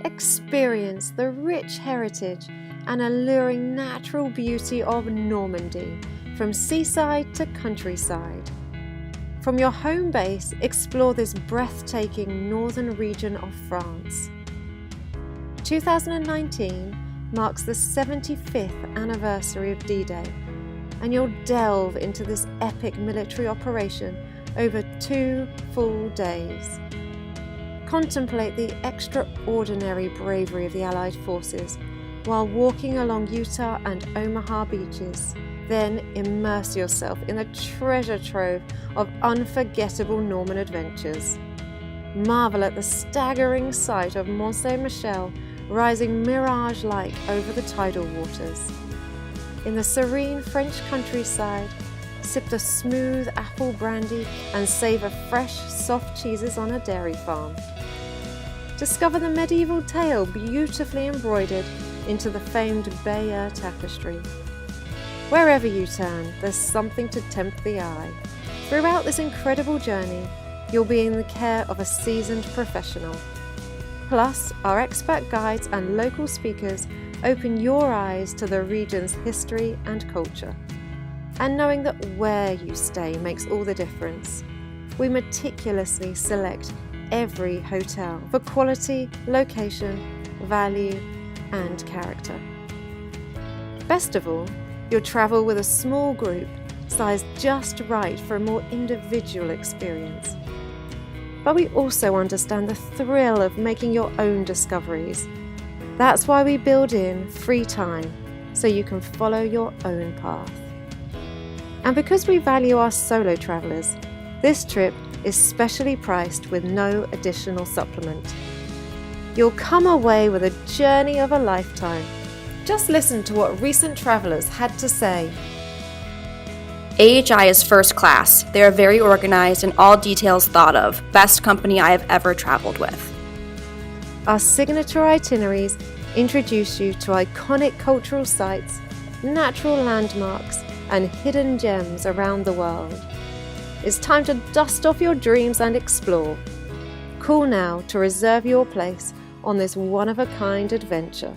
experience the rich heritage and alluring natural beauty of Normandy, from seaside to countryside. From your home base, explore this breathtaking northern region of France. 2019 marks the 75th anniversary of D-Day, and you'll delve into this epic military operation over 2 full days. Contemplate the extraordinary bravery of the Allied forces while walking along Utah and Omaha beaches. Then immerse yourself in the treasure trove of unforgettable Norman adventures. Marvel at the staggering sight of Mont Saint-Michel rising mirage-like over the tidal waters. In the serene French countryside, sip the smooth apple brandy and savour fresh, soft cheeses on a dairy farm. Discover the medieval tale beautifully embroidered into the famed Bayeux tapestry. Wherever you turn, there's something to tempt the eye. Throughout this incredible journey, you'll be in the care of a seasoned professional. Plus, our expert guides and local speakers open your eyes to the region's history and culture. And knowing that where you stay makes all the difference, we meticulously select every hotel for quality, location, value, and character. Best of all, you'll travel with a small group, sized just right for a more individual experience. But we also understand the thrill of making your own discoveries. That's why we build in free time, so you can follow your own path. And because we value our solo travelers, this trip is specially priced with no additional supplement. You'll come away with a journey of a lifetime. Just listen to what recent travelers had to say. AHI is first class. They are very organized and all details thought of. Best company I have ever traveled with. Our signature itineraries introduce you to iconic cultural sites, natural landmarks, and hidden gems around the world. It's time to dust off your dreams and explore. Call now to reserve your place on this one-of-a-kind adventure.